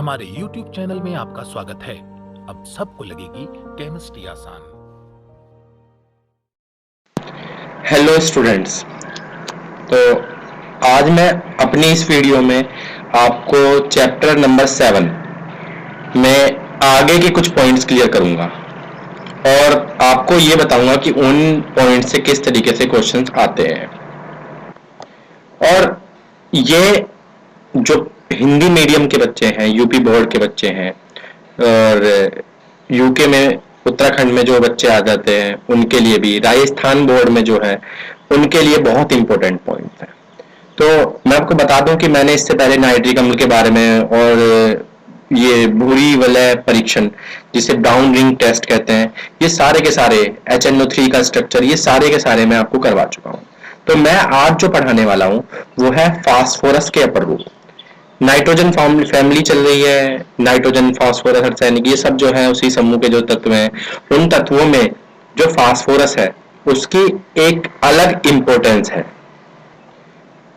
हमारे YouTube channel में आपका स्वागत है। अब सबको लगेगी केमिस्ट्री आसान। हेलो स्टूडेंट्स, तो आज मैं अपनी इस वीडियो में आपको चैप्टर नंबर 7 में आगे के कुछ पॉइंट्स क्लियर करूंगा और आपको ये बताऊंगा कि उन पॉइंट से किस तरीके से क्वेश्चंस आते हैं। और ये जो हिंदी मीडियम के बच्चे हैं, यूपी बोर्ड के बच्चे हैं और यूके में उत्तराखंड में जो बच्चे आ जाते हैं उनके लिए भी, राजस्थान बोर्ड में जो है उनके लिए बहुत इंपॉर्टेंट पॉइंट है। तो मैं आपको बता दूं कि मैंने इससे पहले नाइट्रिक अम्ल के बारे में और ये भूरी वलय परीक्षण जिसे ब्राउन रिंग टेस्ट कहते हैं, ये सारे के सारे HNO3 का स्ट्रक्चर, ये सारे के सारे मैं आपको करवा चुका हूं। तो मैं आज जो पढ़ाने वाला हूं वो है फास्फोरस के अपर रूप। नाइट्रोजन फैमिली चल रही है, नाइट्रोजन, फास्फोरस, आर्सेनिक, ये सब जो है उसी समूह के जो तत्व हैं, उन तत्वों में जो फास्फोरस है उसकी एक अलग इंपॉर्टेंस है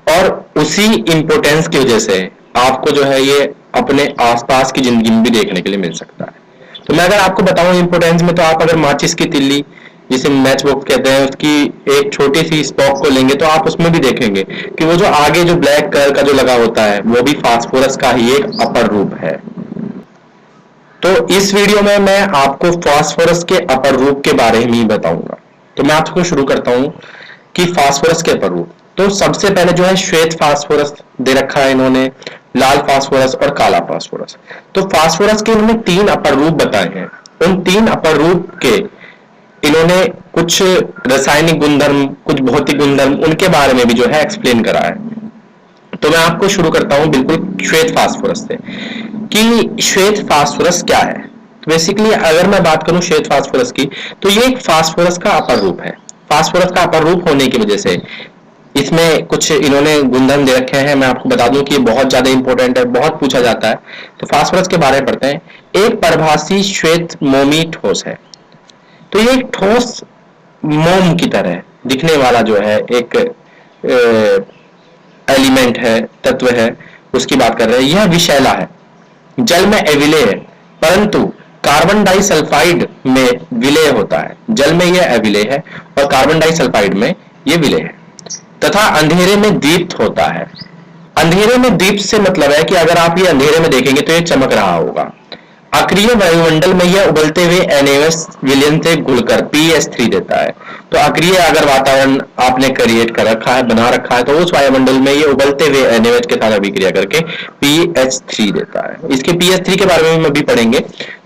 और उसी इंपॉर्टेंस की वजह से आपको जो है ये अपने आसपास की जिंदगी में भी देखने के लिए मिल सकता है। तो मैं अगर आपको बताऊं इंपॉर्टेंस में, तो आप अगर माचिस की तिल्ली जिसे मैच बॉक्स कहते हैं उसकी एक छोटी सी स्पॉक को लेंगे तो आप उसमें भी देखेंगे कि वो जो आगे जो ब्लैक कलर का जो लगा होता है वो भी फास्फोरस का ही एक अपर रूप है। तो इस वीडियो में मैं आपको फास्फोरस के अपर रूप के बारे में ही बताऊंगा। तो मैं आपको शुरू करता हूं कि फास्फोरस के अपर रूप। तो सबसे पहले जो है श्वेत फास्फोरस दे रखा है इन्होंने, लाल फास्फोरस और काला फास्फोरस। तो फास्फोरस के इन्होंने 3 अपर रूप बताए हैं। उन 3 अपर रूप के इन्होंने कुछ रासायनिक गुणधर्म, कुछ भौतिक गुणधर्म, उनके बारे में भी जो है एक्सप्लेन करा है। तो मैं आपको शुरू करता हूं बिल्कुल श्वेत फास्फोरस से कि श्वेत फास्फोरस क्या है। तो बेसिकली अगर मैं बात करूं श्वेत फास्फोरस की, तो ये एक फास्फोरस का अपर रूप है। फास्फोरस का अपर रूप होने की वजह से इसमें कुछ इन्होंने गुणधर्म दे रखे हैं। मैं आपको बता दूं कि ये बहुत ज्यादा इंपॉर्टेंट है, बहुत पूछा जाता है। तो फास्फोरस के बारे में पढ़ते हैं। एक परभासी श्वेत मोमी ठोस है। तो ये एक ठोस मोम की तरह दिखने वाला जो है एक एलिमेंट है, तत्व है, उसकी बात कर रहे हैं। यह विषैला है, जल में अविलेय है, परंतु कार्बन डाइसल्फाइड में विलेय होता है। जल में यह अविलेय है और कार्बन डाइसल्फाइड में यह विलेय है, तथा अंधेरे में दीप्त होता है। अंधेरे में दीप्त से मतलब है कि अगर आप ये अंधेरे में देखेंगे तो ये चमक रहा होगा। अक्रिय वायुमंडल में यह उबलते हुए NaOH विलयन से घुलकर PH3 देता है। तो अक्रिय अगर वातावरण आपने क्रिएट कर रखा है, बना रखा है, तो उस वायुमंडल में ये उबलते हुए NaOH के साथ अभिक्रिया करके PH3 देता है। इसके PH3 के बारे में भी पढ़ेंगे।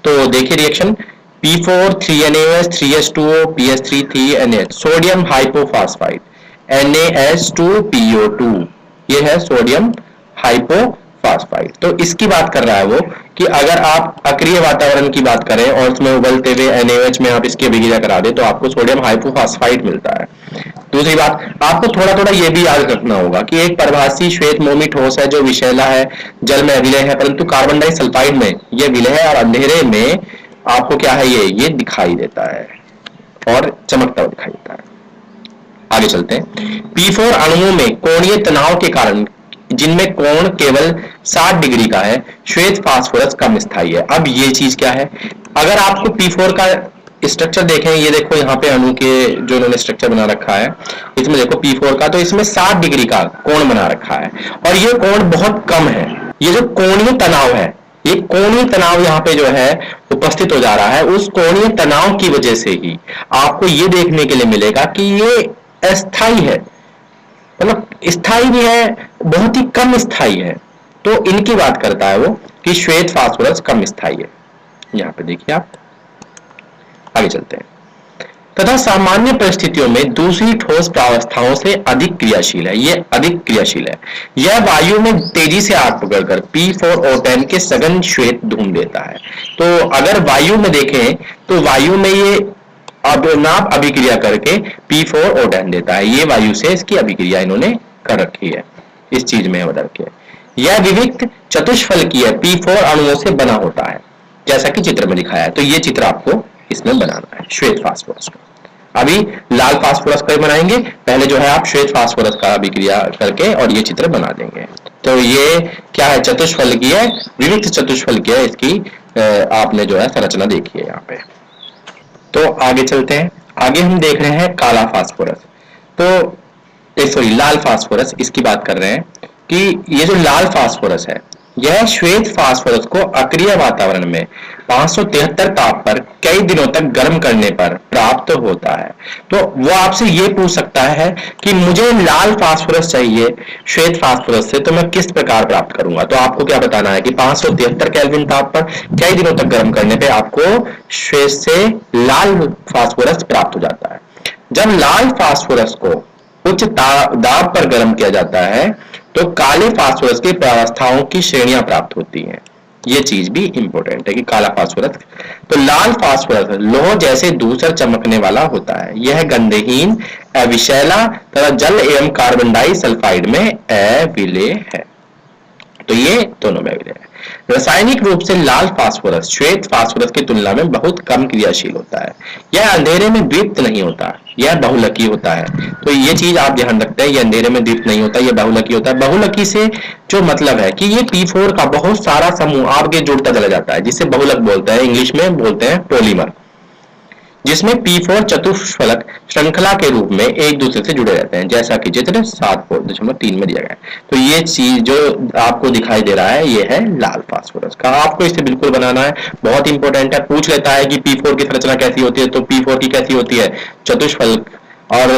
तो देखिए reaction, P4 3NaOH 3H2O PH3 3NaH, sodium हाइपोफॉस्फाइड, NaH2PO2, ये है सोडियम हाइपोफॉस्फाइड। तो इसकी बात कर रहा है वो कि अगर आप अक्रिय वातावरण की बात करें और उसमें उबलते हुए NaOH में आप इसकी अभिक्रिया करा दें तो आपको सोडियम हाइपोफॉस्फाइड मिलता है। दूसरी बात, आपको थोड़ा थोड़ा ये भी याद रखना होगा कि एक परभासी श्वेत मोमी ठोस है जो विषैला है, जल में अविलेय है, परंतु कार्बन डाइसल्फाइड में ये विलेय है और अंधेरे में आपको क्या है, ये दिखाई देता है और चमकता हुआ दिखाई देता है। आगे चलते हैं। P4 अणुओं में कोणीय तनाव के कारण, जिनमें कोण केवल 60 डिग्री का है, श्वेत फास्फोरस कम स्थायी है। अब ये चीज क्या है, अगर आपको P4 का स्ट्रक्चर देखें, ये देखो यहाँ पे अणु के जो इन्होंने स्ट्रक्चर बना रखा है, इसमें देखो P4 का, तो इसमें 60 डिग्री का कोण बना रखा है और ये कोण बहुत कम है। ये जो कोणीय तनाव है, ये कोणीय तनाव यहाँ पे जो है उपस्थित हो जा रहा है, उस कोणीय तनाव की वजह से ही आपको ये देखने के लिए मिलेगा कि ये अस्थाई है, मतलब स्थाई भी है, बहुत ही कम स्थाई है। तो इनकी बात करता है वो कि श्वेत फास्फोरस कम स्थाई है। यहां पे देखिए आप, आगे चलते हैं। तथा सामान्य परिस्थितियों में दूसरी ठोस प्रावस्थाओं से अधिक क्रियाशील है। ये अधिक क्रियाशील है। यह वायु में तेजी से आग पकड़कर P4O10 के सघन श्वेत धूम देता है। तो अगर वायु में देखें तो वायु में ये नाप अभिक्रिया करके P4O10 देता है। ये वायु से इसकी अभिक्रिया इन्होंने कर रखी है, इस चीज में बदल के। यह विविक्त चतुष्फलकीय P4 अणुओं से बना होता है, जैसा कि चित्र में दिखाया है। तो ये चित्र आपको इसमें बनाना है श्वेत फास्फोरस का। अभी लाल फास्फोरस का बनाएंगे, पहले जो है आप श्वेत फास्फोरस का अभिक्रिया करके और ये चित्र बना देंगे। तो ये क्या है, चतुष्फलकीय विविक्त चतुष्फलकीय इसकी आपने जो है संरचना देखी है यहाँ पे। तो आगे चलते हैं, आगे हम देख रहे हैं काला फास्फोरस। तो सॉरी लाल फास्फोरस, इसकी बात कर रहे हैं कि ये जो लाल फास्फोरस है यह श्वेत फास्फोरस को अक्रिय वातावरण में 573 ताप पर कई दिनों तक गर्म करने पर प्राप्त होता है। तो वो आपसे ये पूछ सकता है कि मुझे लाल फास्फोरस चाहिए श्वेत फास्फोरस से, तो मैं किस प्रकार प्राप्त करूंगा। तो आपको क्या बताना है कि 573 केल्विन ताप पर कई दिनों तक गर्म करने पे आपको श्वेत से लाल फास्फोरस प्राप्त हो जाता है। जब लाल फास्फोरस को उच्च दाब पर गर्म किया जाता है तो काले फास्फोरस की प्रावस्थाओं की श्रेणियां प्राप्त होती हैं। ये चीज भी इंपॉर्टेंट है कि काला फास्फोरस, तो लाल फास्फोरस लोह जैसे दूसर चमकने वाला होता है। यह गंधहीन, अविषैला तथा जल एवं कार्बन डाइसल्फाइड में अविलेय है। तो ये दोनों में अविलेय है। रासायनिक रूप से लाल फास्फोरस श्वेत फास्फोरस की तुलना में बहुत कम क्रियाशील होता है। यह अंधेरे में दीप्त नहीं होता, यह बहुलकी होता है। तो ये चीज आप ध्यान रखते हैं, ये अंधेरे में दीप्त नहीं होता, ये बहुलकी होता है। बहुलकी से जो मतलब है कि ये P4 का बहुत सारा समूह आगे जुड़ता चला जाता है, जिसे बहुलक बोलते हैं, इंग्लिश में बोलते हैं पॉलीमर, जिसमें P4 चतुष्फलक श्रृंखला के रूप में एक दूसरे से जुड़े रहते हैं, जैसा कि चित्र 7.3 में दिया गया है। तो ये चीज जो आपको दिखाई दे रहा है ये है लाल फास्फोरस का। आपको इसे बिल्कुल बनाना है, बहुत इंपॉर्टेंट है। पूछ लेता है कि P4 की संरचना कैसी होती है, तो P4 की कैसी होती है, चतुष्फलक। और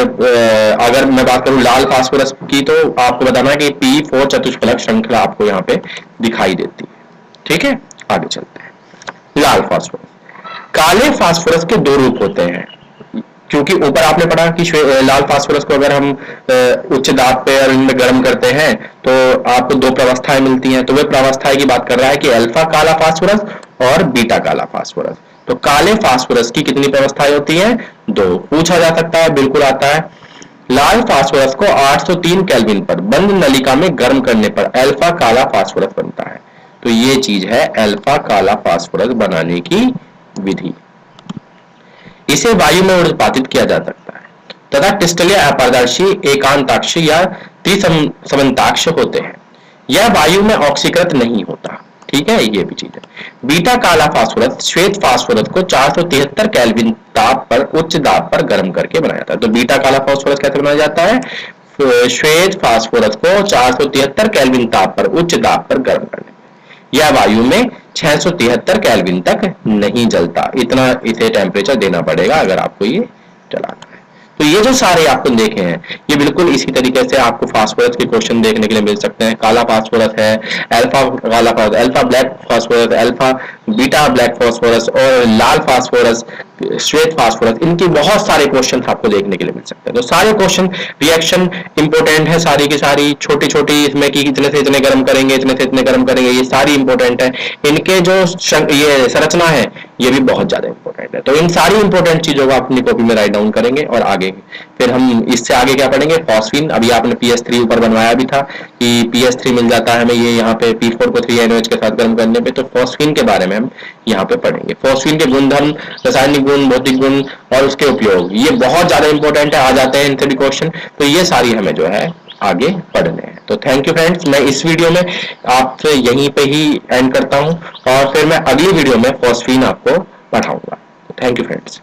अगर मैं बात करूं लाल फास्फोरस की, तो आपको बताना है कि P4 चतुष्फलक श्रृंखला आपको यहाँ पे दिखाई देती है। ठीक है, आगे चलते हैं। लाल फास्फोरस, काले फास्फोरस के दो रूप होते हैं, क्योंकि ऊपर आपने पढ़ा कि लाल फास्फोरस को अगर हम उच्च दाब पे और इनमें गर्म करते हैं तो आपको दो प्रावस्थाएं मिलती हैं। तो वे प्रावस्थाएं की बात कर रहा है कि अल्फा काला फास्फोरस और बीटा काला फास्फोरस। तो काले फास्फोरस की कितनी प्रावस्थाएं होती हैं, दो। पूछा जा सकता है, बिल्कुल आता है। लाल फास्फोरस को 803 केल्विन पर बंद नलिका में गर्म करने पर अल्फा काला फास्फोरस बनता है। तो ये चीज है अल्फा काला फास्फोरस बनाने की विधि। इसे वायु में उत्पादित किया जा सकता है तथा क्रिस्टलीय अपारदर्शी एकांताक्ष या त्रिसमंताक्ष होते हैं। यह वायु में ऑक्सीकृत नहीं होता। ठीक है, ये भी चीज है। बीटा काला फास्फोरस श्वेत फास्फोरस को 473 केल्विन ताप पर उच्च दाब पर गर्म करके बनाया जाता है। तो बीटा काला फास्फोरस कैसे बनाया जाता है, श्वेत फास्फोरस को 473 केल्विन ताप पर उच्च दाब पर गर्म करने, यह वायु में 673 केल्विन तक नहीं जलता। इतना इसे टेम्परेचर देना पड़ेगा अगर आपको ये जलाना है। तो ये जो सारे आपको देखे हैं ये बिल्कुल इसी तरीके से आपको फास्फोरस के क्वेश्चन देखने के लिए मिल सकते हैं। काला फास्फोरस है, अल्फा काला phosphorus, alpha black phosphorus, alpha beta black phosphorus और लाल फास्फोरस, श्वेत फास्फोरस, इनके बहुत सारे क्वेश्चन आपको देखने के लिए मिल सकते हैं। तो सारे क्वेश्चन रिएक्शन इंपोर्टेंट है, सारी की सारी छोटी छोटी, इसमें कि इतने से इतने गर्म करेंगे, इतने से इतने गर्म करेंगे, ये सारी इंपोर्टेंट है। इनके जो ये संरचना है ये भी बहुत ज्यादा इंपॉर्टेंट है। तो इन सारी इंपॉर्टेंट चीजों को अपनी कॉपी में राइट डाउन करेंगे और आगे फिर हम इससे आगे क्या पढ़ेंगे, फॉस्फीन। अभी आपने PS3 ऊपर बनवाया भी था कि PS3 मिल जाता है हमें ये यहाँ पे P4 को 3NOH के साथ गर्म करने पे। तो फॉस्फीन के बारे में हम यहाँ पे पढ़ेंगे, फॉस्फीन के गुणधर्म, रासायनिक गुण, भौतिक गुण और उसके उपयोग, ये बहुत ज्यादा इंपॉर्टेंट है, आ जाते हैं इनसे भी क्वेश्चन। तो ये सारी हमें जो है आगे पढ़ने हैं। तो थैंक यू फ्रेंड्स, मैं इस वीडियो में आपसे यहीं पे ही एंड करता हूं और फिर मैं अगली वीडियो में फॉस्फीन आपको पढ़ाऊंगा। Thank you friends.